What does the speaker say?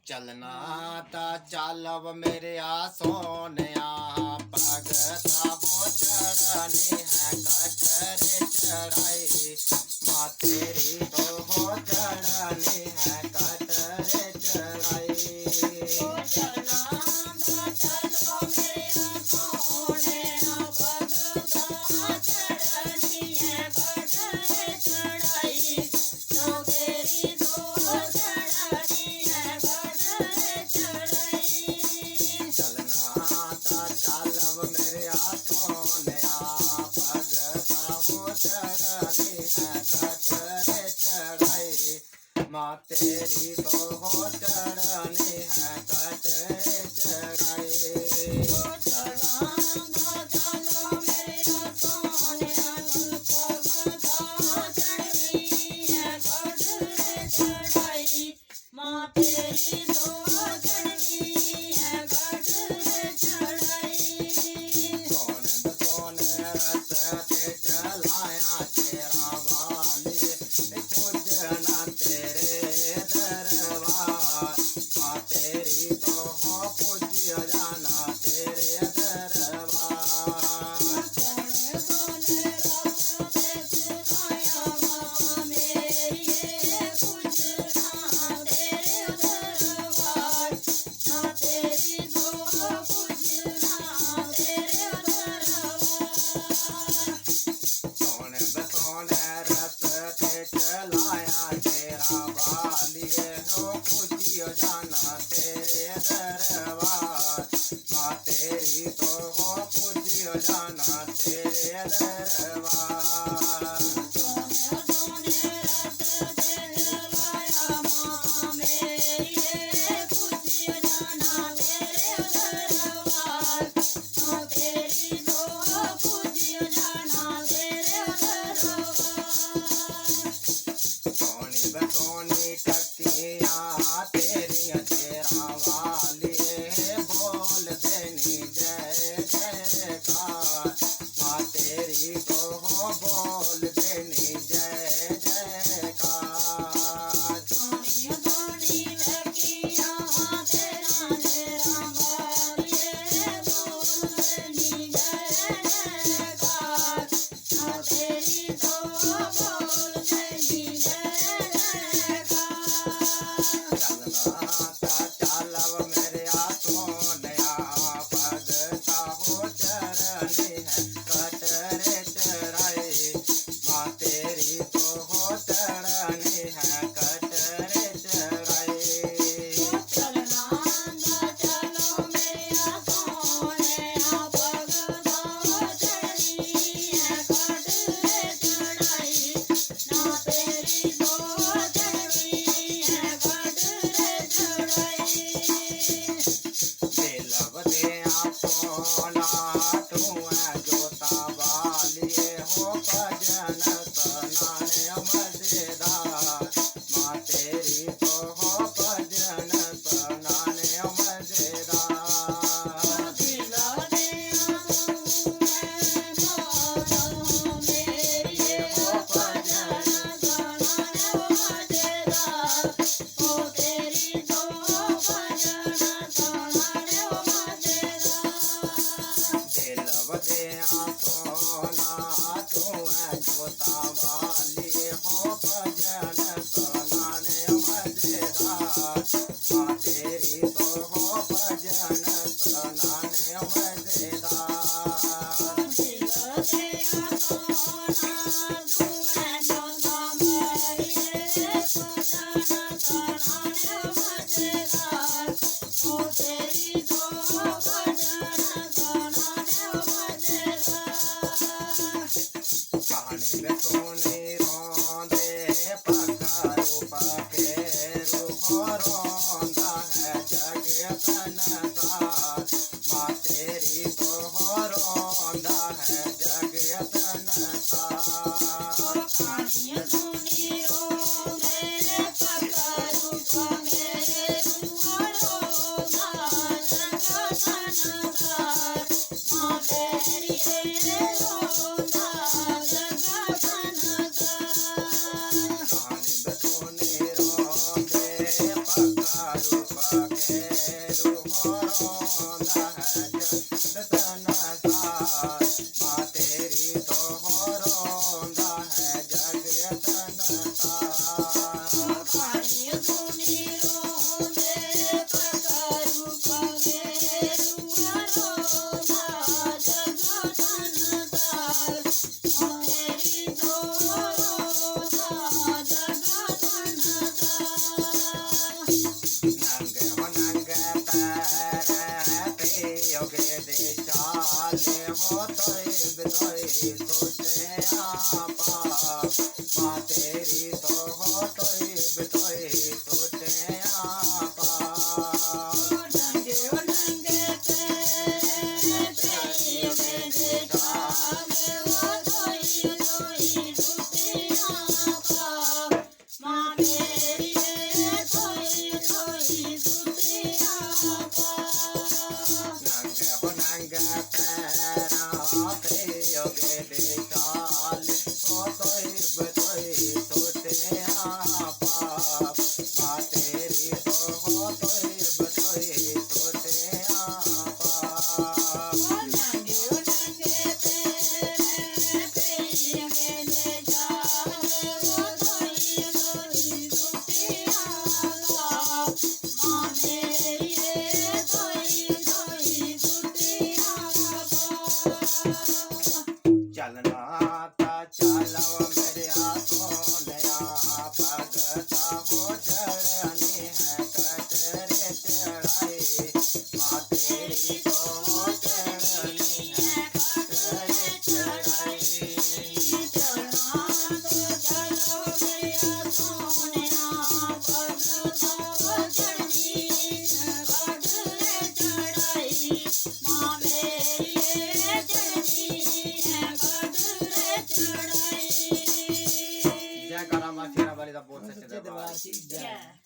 चलना ता चालव मेरे आ सोनिया भगता हो चढ़ने है कटरे चढ़ाई माँ तेरी तो हो चढ़ने है कटरे चढ़ाई चलना ता चलो मेरे सोनिया भगता चढ़नी है कटरे चढ़ाई तो तेरी तो चढ़नी है कटरे चढ़ाई चलना ता चालव मेरे आ सोनिया भगता हो चढ़ने है कटरे चढ़ाई माँ तेरी तो हो चढ़ने है कटरे चढ़ाई चलना ता चलो मेरे सोनिया भगता चढ़नी है कटरे चढ़ाई माँ तेरी तो चढ़नी है कटरे चढ़ाई सोने रस्ते चलाया तेरा वाली पूजना तेरे दरबार माँ तेरी तो हो पूज्य जाना तेरे दरबार सोने सोने रास्ते चलाया माँ मेरी पूजना तेरे दरबार ना तेरी तो पूजना तेरे दरबार सोने रस्ते चलाया तेरा वाली हो पूज्य जाना तेरे दरबार माँ तेरी तो हो पूज्य जाना तेरे दरबार सोने सोने रास्ते चलाया माँ मेरी पूज्य जाना तेरे दरबार ना तेरी तो पूज्य जाना तेरे दरबार सोनी टकिया तेरिया तेरा वाली बोल देनी जय जयकार माँ तेरी तो हो बोल देनी जय जयकार सोनी सोनी टकिया तेरा तेरा वालिए बोल देनी जय जयकार ना तेरी तो बोल देनी जय जयकार चलना ता चालव मेरे आ सोनिया भगता हो चढ़ने है कटरे चढ़ाई माँ तेरी तो हो चढ़ने है कटरे चढ़ाई चलना ता चलो मेरे सोनिया भगता चढ़नी है कटरे चढ़ाई ना तेरी तो चढ़नी है कटरे चढ़ाई दिलव दे सोना तू है जोता वाली हो भजन सनाने मजेदार माँ तेरी तो हो भजन सनाने मजेदार दिला दे मेरी हो भजन सनाने मजेदार ओ तेरी तो भजन सनाने मजेदार दिलव दे सोना तू है जोता वाली हो भजन सनाने मजेदार माँ तेरी तो हो भजन सनाने मजेदार दिला दे सोना तू है जोता मेरी भजन सनाने मजेदार ओ तेरी तो भजन सनाने मजेदार कहानी में सोनी रोंदे पखारू पखेरू हो रोंदा है जग रूप के रूहों है जगत संसार माँ तेरी तो रोंदा है जगत संसार काली धुनी रोंदे पकरू पगे रुआरोदा जगत संसार माँ तेरी तो रोंदा जगत संसार नंगे हो नंगे पैर पे योगे दे चाले हो तोय सोचे आपा माँ तेरी तो हो तोय सोचे आपा नंगे ओ नंगे पे योगे जागे ओ तोई दुतिया पा माँ मेरी तोई दुतिया पा नंगे हो नंगे पैरा पे योगे दे चाले हो तोय सोचे आपा माँ तेरी तो हो तोय सोचे आपा नंगे ओ नंगे पे योगे जागे ओ तोई दुतिया पा माँ मेरी तोई दुतिया पा चलना ता चलो मेरे सोनिया भगता हो चढ़नी है कटरे चढ़ाई माँ तेरी तो हो चढ़नी है कटरे चढ़ाई जय करा माँ शेरा वाली दा बोल सच्चे दरबार की जय। Yeah.